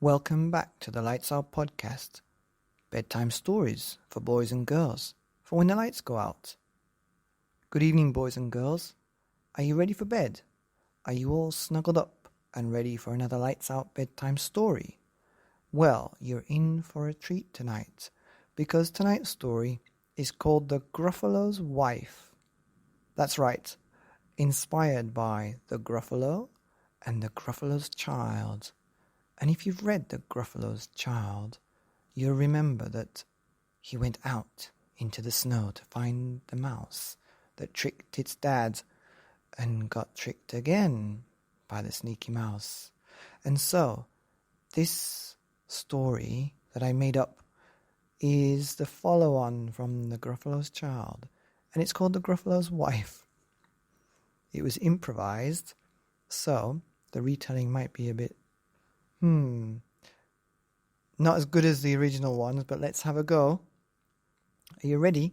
Welcome back to the Lights Out podcast. Bedtime stories for boys and girls for when the lights go out. Good evening, boys and girls. Are you ready for bed? Are you all snuggled up and ready for another Lights Out bedtime story? Well, you're in for a treat tonight, because tonight's story is called The Gruffalo's Wife. That's right, inspired by the Gruffalo and the Gruffalo's Child. And if you've read the Gruffalo's Child, you'll remember that he went out into the snow to find the mouse that tricked its dad and got tricked again by the sneaky mouse. And so, this story that I made up is the follow-on from the Gruffalo's Child, and it's called The Gruffalo's Wife. It was improvised, so the retelling might be a bit not as good as the original ones, but let's have a go. Are you ready?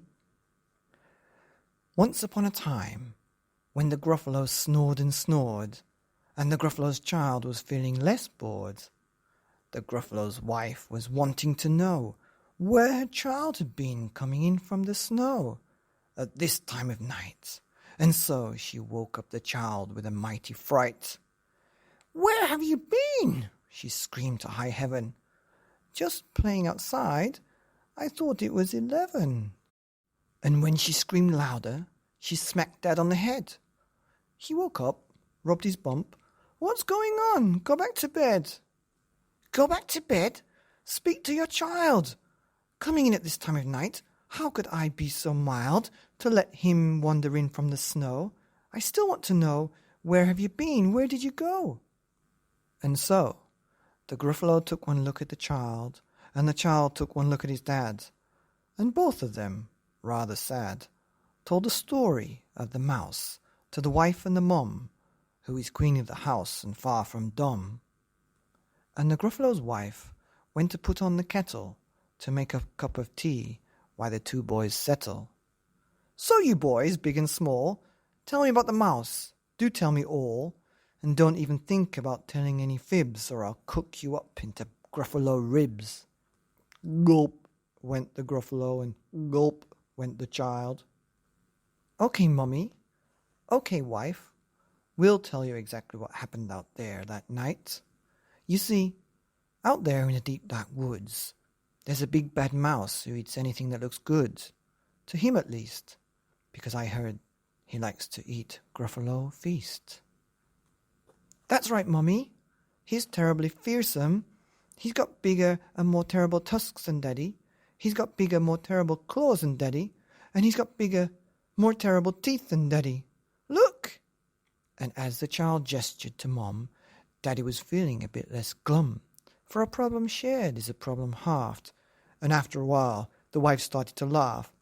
Once upon a time, when the Gruffalo snored and snored, and the Gruffalo's Child was feeling less bored, the Gruffalo's wife was wanting to know where her child had been coming in from the snow at this time of night, and so she woke up the child with a mighty fright. "Where have you been?" she screamed to high heaven. "Just playing outside. I thought it was 11. And when she screamed louder, she smacked Dad on the head. He woke up, rubbed his bump. "What's going on? Go back to bed." "Go back to bed? Speak to your child. Coming in at this time of night, how could I be so mild to let him wander in from the snow? I still want to know, where have you been? Where did you go?" And so, the Gruffalo took one look at the child, and the child took one look at his dad, and both of them, rather sad, told the story of the mouse to the wife and the mum, who is queen of the house and far from dumb. And the Gruffalo's wife went to put on the kettle to make a cup of tea while the two boys settle. "So you boys, big and small, tell me about the mouse. Do tell me all. And don't even think about telling any fibs, or I'll cook you up into Gruffalo ribs." Gulp went the Gruffalo, and gulp went the child. "Okay, Mummy. Okay, wife. We'll tell you exactly what happened out there that night. You see, out there in the deep dark woods, there's a big bad mouse who eats anything that looks good. To him at least, because I heard he likes to eat Gruffalo feast." "That's right, Mummy. He's terribly fearsome. He's got bigger and more terrible tusks than Daddy. He's got bigger, more terrible claws than Daddy. And he's got bigger, more terrible teeth than Daddy. Look!" And as the child gestured to Mom, Daddy was feeling a bit less glum, for a problem shared is a problem halved. And after a while, the wife started to laugh.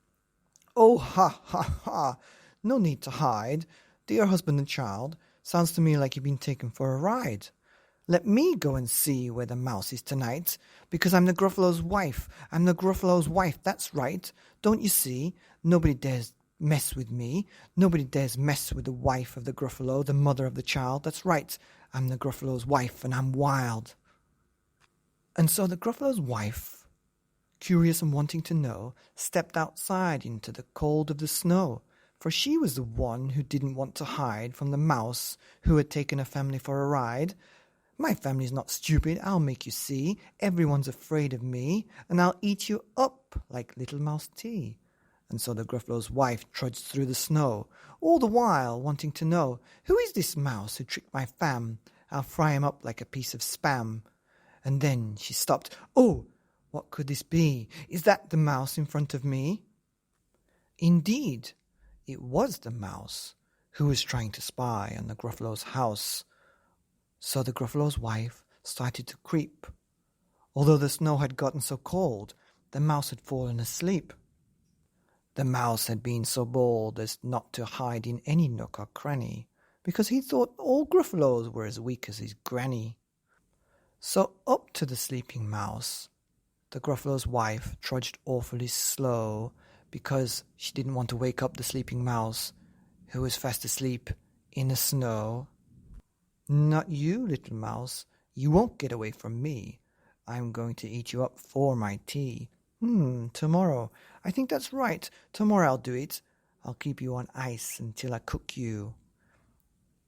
"Oh, ha, ha, ha. No need to hide. Dear husband and child, sounds to me like you've been taken for a ride. Let me go and see where the mouse is tonight, because I'm the Gruffalo's wife. I'm the Gruffalo's wife, that's right. Don't you see? Nobody dares mess with me. Nobody dares mess with the wife of the Gruffalo, the mother of the child. That's right. I'm the Gruffalo's wife, and I'm wild." And so the Gruffalo's wife, curious and wanting to know, stepped outside into the cold of the snow, for she was the one who didn't want to hide from the mouse who had taken her family for a ride. "My family's not stupid, I'll make you see. Everyone's afraid of me, and I'll eat you up like little mouse tea." And so the Gruffalo's wife trudged through the snow, all the while wanting to know, "Who is this mouse who tricked my fam? I'll fry him up like a piece of spam." And then she stopped. "Oh, what could this be? Is that the mouse in front of me?" Indeed, it was the mouse who was trying to spy on the Gruffalo's house. So the Gruffalo's wife started to creep. Although the snow had gotten so cold, the mouse had fallen asleep. The mouse had been so bold as not to hide in any nook or cranny, because he thought all Gruffalos were as weak as his granny. So up to the sleeping mouse, the Gruffalo's wife trudged awfully slow, because she didn't want to wake up the sleeping mouse, who was fast asleep in the snow. "Not you, little mouse. You won't get away from me. I'm going to eat you up for my tea. Tomorrow. I think that's right. Tomorrow I'll do it. I'll keep you on ice until I cook you."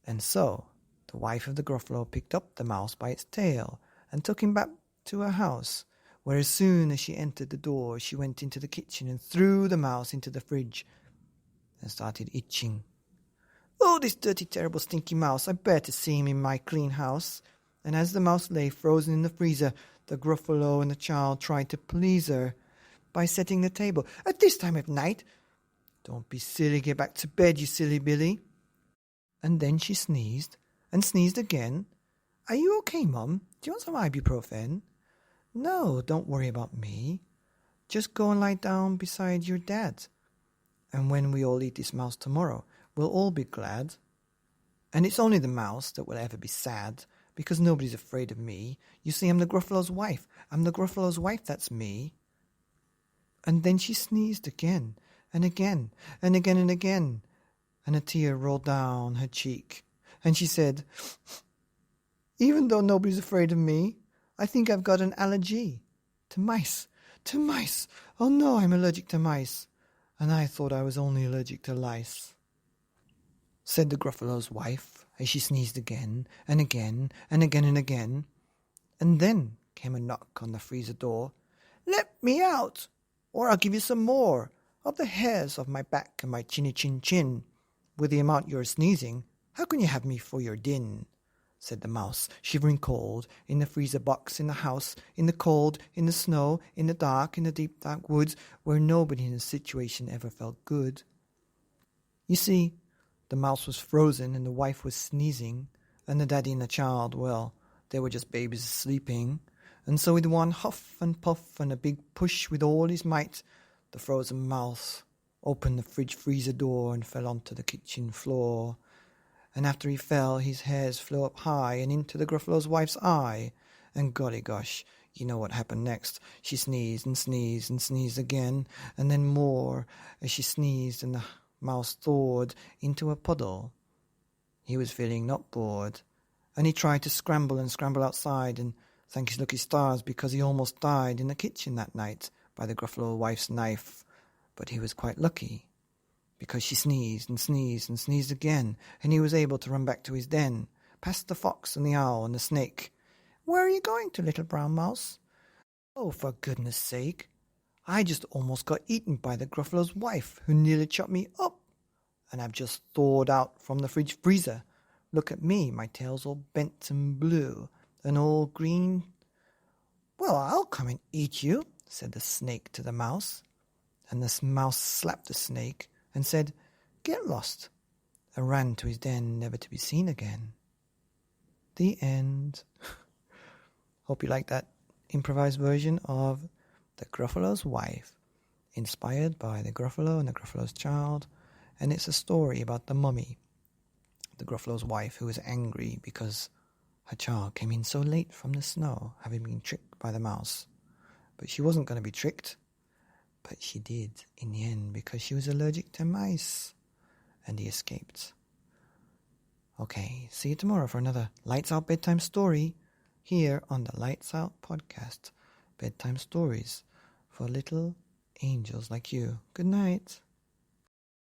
And so the wife of the Gruffalo picked up the mouse by its tail and took him back to her house, where as soon as she entered the door, she went into the kitchen and threw the mouse into the fridge and started itching. "Oh, this dirty, terrible, stinky mouse! I bear to see him in my clean house." And as the mouse lay frozen in the freezer, the Gruffalo and the child tried to please her by setting the table. "At this time of night? Don't be silly, get back to bed, you silly Billy." And then she sneezed, and sneezed again. "Are you okay, Mum? Do you want some ibuprofen?" "No, don't worry about me. Just go and lie down beside your dad. And when we all eat this mouse tomorrow, we'll all be glad. And it's only the mouse that will ever be sad, because nobody's afraid of me. You see, I'm the Gruffalo's wife. I'm the Gruffalo's wife, that's me." And then she sneezed again, and again, and again, and again, and a tear rolled down her cheek. And she said, "Even though nobody's afraid of me, I think I've got an allergy to mice. To mice! Oh no, I'm allergic to mice. And I thought I was only allergic to lice," said the Gruffalo's wife, as she sneezed again, and again, and again, and again. And then came a knock on the freezer door. "Let me out, or I'll give you some more of the hairs of my back and my chinny chin chin. With the amount you're sneezing, how can you have me for your din?" said the mouse, shivering cold, in the freezer box, in the house, in the cold, in the snow, in the dark, in the deep dark woods, where nobody in the situation ever felt good. You see, the mouse was frozen, and the wife was sneezing, and the daddy and the child, well, they were just babies sleeping. And so with one huff and puff and a big push with all his might, the frozen mouse opened the fridge freezer door and fell onto the kitchen floor. And after he fell, his hairs flew up high and into the Gruffalo's wife's eye. And golly gosh, you know what happened next. She sneezed and sneezed and sneezed again, and then more, as she sneezed, and the mouse thawed into a puddle. He was feeling not bored, and he tried to scramble and scramble outside, and thank his lucky stars, because he almost died in the kitchen that night by the Gruffalo wife's knife. But he was quite lucky, because she sneezed and sneezed and sneezed again, and he was able to run back to his den, past the fox and the owl and the snake. "Where are you going to, little brown mouse?" "Oh, for goodness sake, I just almost got eaten by the Gruffalo's wife, who nearly chopped me up. And I've just thawed out from the fridge freezer. Look at me, my tail's all bent and blue, and all green." "Well, I'll come and eat you," said the snake to the mouse. And the mouse slapped the snake and said, "Get lost," and ran to his den, never to be seen again. The end. Hope you like that improvised version of The Gruffalo's Wife, inspired by the Gruffalo and the Gruffalo's child. And it's a story about the mummy, the Gruffalo's wife, who was angry because her child came in so late from the snow, having been tricked by the mouse. But she wasn't going to be tricked. But she did in the end, because she was allergic to mice, and he escaped. Okay, see you tomorrow for another Lights Out Bedtime Story here on the Lights Out Podcast. Bedtime stories for little angels like you. Good night.